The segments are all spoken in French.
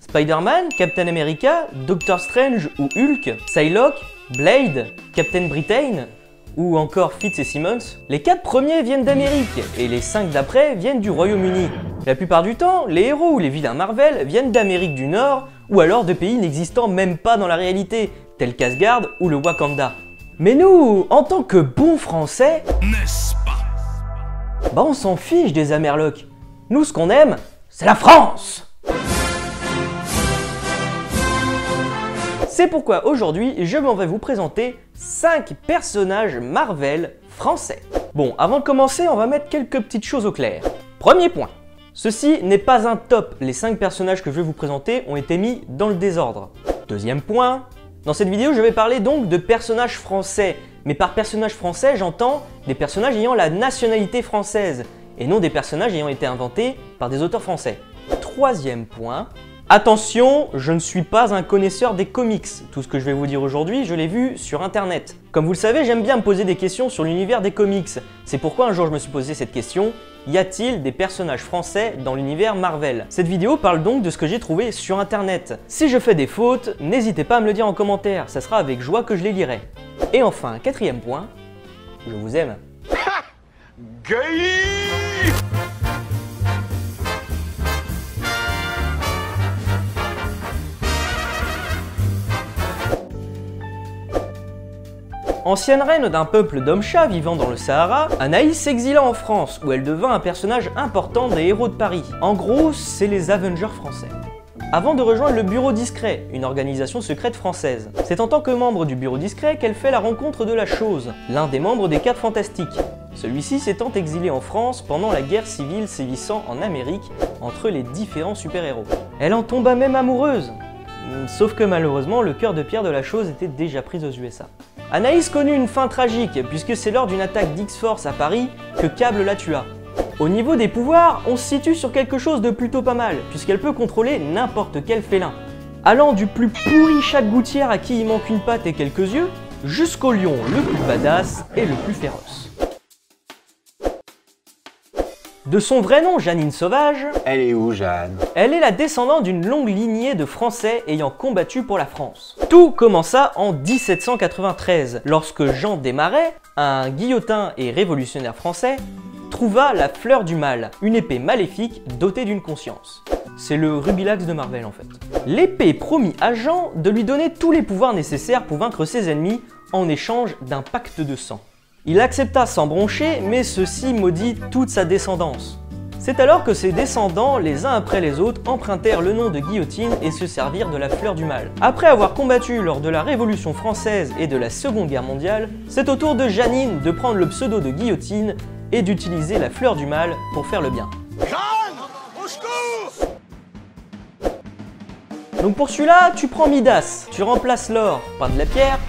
Spider-Man, Captain America, Doctor Strange ou Hulk, Psylocke, Blade, Captain Britain ou encore Fitz et Simmons. Les 4 premiers viennent d'Amérique et les 5 d'après viennent du Royaume-Uni. La plupart du temps, les héros ou les vilains Marvel viennent d'Amérique du Nord ou alors de pays n'existant même pas dans la réalité, tels qu'Asgard ou le Wakanda. Mais nous, en tant que bons Français, n'est-ce pas? Bah on s'en fiche des Amerlocs. Nous, ce qu'on aime, c'est la France! C'est pourquoi aujourd'hui, je m'en vais vous présenter 5 personnages Marvel français. Bon, avant de commencer, on va mettre quelques petites choses au clair. Premier point. Ceci n'est pas un top, les 5 personnages que je vais vous présenter ont été mis dans le désordre. Deuxième point. Dans cette vidéo, je vais parler donc de personnages français. Mais par personnages français, j'entends des personnages ayant la nationalité française, et non des personnages ayant été inventés par des auteurs français. Troisième point. Attention, je ne suis pas un connaisseur des comics. Tout ce que je vais vous dire aujourd'hui, je l'ai vu sur internet. Comme vous le savez, j'aime bien me poser des questions sur l'univers des comics. C'est pourquoi un jour je me suis posé cette question. Y a-t-il des personnages français dans l'univers Marvel? Cette vidéo parle donc de ce que j'ai trouvé sur internet. Si je fais des fautes, n'hésitez pas à me le dire en commentaire, ça sera avec joie que je les lirai. Et enfin, quatrième point, je vous aime. Ancienne reine d'un peuple d'hommes-chats vivant dans le Sahara, Anaïs s'exila en France où elle devint un personnage important des héros de Paris. En gros, c'est les Avengers français. Avant de rejoindre le Bureau Discret, une organisation secrète française. C'est en tant que membre du Bureau Discret qu'elle fait la rencontre de la Chose, l'un des membres des 4 Fantastiques. Celui-ci s'étant exilé en France pendant la guerre civile sévissant en Amérique entre les différents super-héros. Elle en tomba même amoureuse. Sauf que malheureusement, le cœur de pierre de la Chose était déjà pris aux USA. Anaïs connut une fin tragique, puisque c'est lors d'une attaque d'X-Force à Paris que Cable la tua. Au niveau des pouvoirs, on se situe sur quelque chose de plutôt pas mal, puisqu'elle peut contrôler n'importe quel félin. Allant du plus pourri chat de gouttière à qui il manque une patte et quelques yeux, jusqu'au lion le plus badass et le plus féroce. De son vrai nom, Jeannine Sauvage... Elle est où, Jeanne? Elle est la descendante d'une longue lignée de Français ayant combattu pour la France. Tout commença en 1793, lorsque Jean Desmarais, un guillotin et révolutionnaire français, trouva la fleur du mal, une épée maléfique dotée d'une conscience. C'est le Rubilax de Marvel en fait. L'épée promit à Jean de lui donner tous les pouvoirs nécessaires pour vaincre ses ennemis en échange d'un pacte de sang. Il accepta sans broncher, mais ceci maudit toute sa descendance. C'est alors que ses descendants, les uns après les autres, empruntèrent le nom de Guillotine et se servirent de la fleur du mal. Après avoir combattu lors de la Révolution française et de la Seconde Guerre mondiale, c'est au tour de Jeannine de prendre le pseudo de Guillotine et d'utiliser la fleur du mal pour faire le bien. Jeanne, au secours! Donc pour celui-là, tu prends Midas, tu remplaces l'or par de la pierre,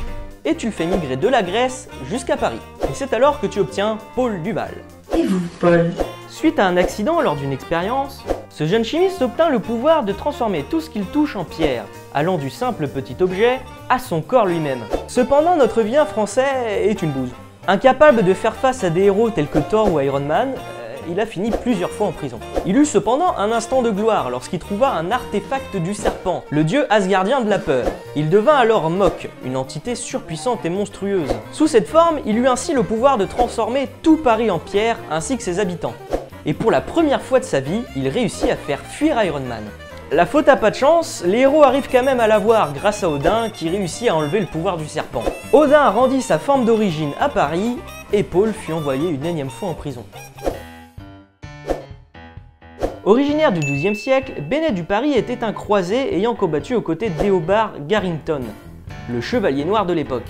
et tu le fais migrer de la Grèce jusqu'à Paris. Et c'est alors que tu obtiens Paul Duval. Et vous, Paul? Suite à un accident lors d'une expérience, ce jeune chimiste obtint le pouvoir de transformer tout ce qu'il touche en pierre, allant du simple petit objet à son corps lui-même. Cependant, notre vilain français est une bouse. Incapable de faire face à des héros tels que Thor ou Iron Man, il a fini plusieurs fois en prison. Il eut cependant un instant de gloire lorsqu'il trouva un artefact du serpent, le dieu asgardien de la peur. Il devint alors Mok, une entité surpuissante et monstrueuse. Sous cette forme, il eut ainsi le pouvoir de transformer tout Paris en pierre ainsi que ses habitants. Et pour la première fois de sa vie, il réussit à faire fuir Iron Man. La faute a pas de chance, les héros arrivent quand même à l'avoir grâce à Odin qui réussit à enlever le pouvoir du serpent. Odin rendit sa forme d'origine à Paris et Paul fut envoyé une énième fois en prison. Originaire du XIIe siècle, Bénet du Paris était un croisé ayant combattu aux côtés d'Eobard Garrington, le chevalier noir de l'époque.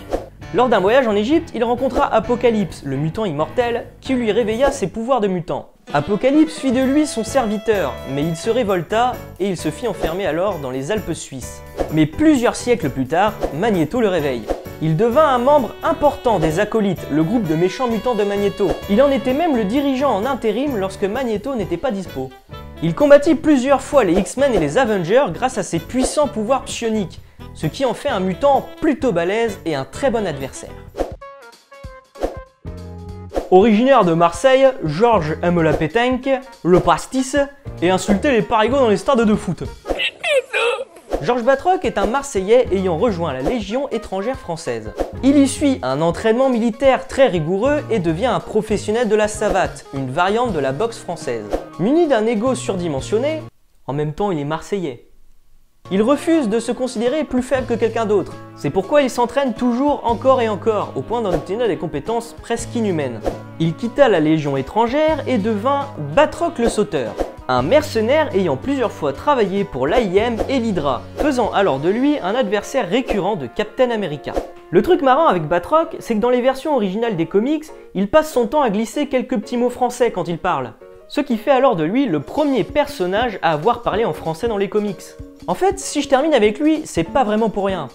Lors d'un voyage en Égypte, il rencontra Apocalypse, le mutant immortel, qui lui réveilla ses pouvoirs de mutant. Apocalypse fit de lui son serviteur, mais il se révolta et il se fit enfermer alors dans les Alpes suisses. Mais plusieurs siècles plus tard, Magneto le réveille. Il devint un membre important des Acolytes, le groupe de méchants mutants de Magneto. Il en était même le dirigeant en intérim lorsque Magneto n'était pas dispo. Il combattit plusieurs fois les X-Men et les Avengers grâce à ses puissants pouvoirs psioniques, ce qui en fait un mutant plutôt balèze et un très bon adversaire. Originaire de Marseille, Georges aime la pétanque, le pastis et insulter les parigots dans les stades de foot. Georges Batroc est un Marseillais ayant rejoint la Légion étrangère française. Il y suit un entraînement militaire très rigoureux et devient un professionnel de la savate, une variante de la boxe française. Muni d'un ego surdimensionné, en même temps il est Marseillais. Il refuse de se considérer plus faible que quelqu'un d'autre. C'est pourquoi il s'entraîne toujours encore et encore, au point d'en obtenir des compétences presque inhumaines. Il quitta la Légion étrangère et devint Batroc le Sauteur, un mercenaire ayant plusieurs fois travaillé pour l'AIM et l'Hydra, faisant alors de lui un adversaire récurrent de Captain America. Le truc marrant avec Batroc, c'est que dans les versions originales des comics, il passe son temps à glisser quelques petits mots français quand il parle. Ce qui fait alors de lui le premier personnage à avoir parlé en français dans les comics. En fait, si je termine avec lui, c'est pas vraiment pour rien.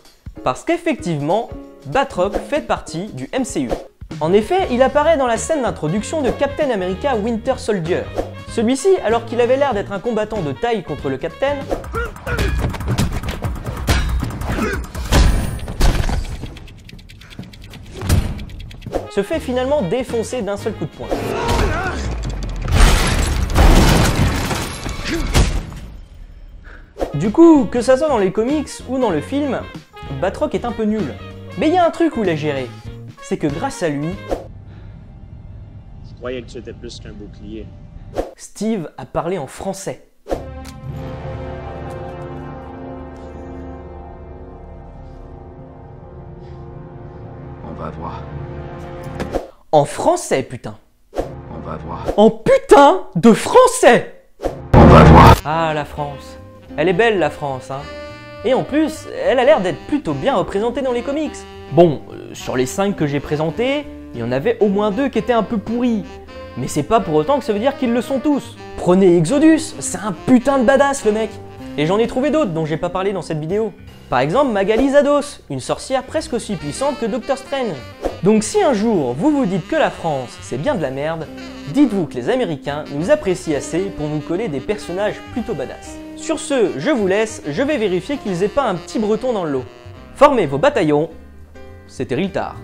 Parce qu'effectivement, Batroc fait partie du MCU. En effet, il apparaît dans la scène d'introduction de Captain America Winter Soldier. Celui-ci, alors qu'il avait l'air d'être un combattant de taille contre le Captain, se fait finalement défoncer d'un seul coup de poing. Du coup, que ça soit dans les comics ou dans le film, Batroc est un peu nul. Mais il y a un truc où il est géré, c'est que grâce à lui, je croyais que tu étais plus qu'un bouclier. Steve a parlé en français. On va voir. En français, putain. On va voir. En putain de français. On va voir. Ah, la France. Elle est belle, la France, hein. Et en plus, elle a l'air d'être plutôt bien représentée dans les comics. Bon, sur les 5 que j'ai présentés, il y en avait au moins 2 qui étaient un peu pourris. Mais c'est pas pour autant que ça veut dire qu'ils le sont tous. Prenez Exodus, c'est un putain de badass, le mec. Et j'en ai trouvé d'autres dont j'ai pas parlé dans cette vidéo. Par exemple, Magali Zados, une sorcière presque aussi puissante que Doctor Strange. Donc si un jour vous vous dites que la France c'est bien de la merde, dites-vous que les Américains nous apprécient assez pour nous coller des personnages plutôt badass. Sur ce, je vous laisse, je vais vérifier qu'ils aient pas un petit breton dans le lot. Formez vos bataillons, c'était Riltar.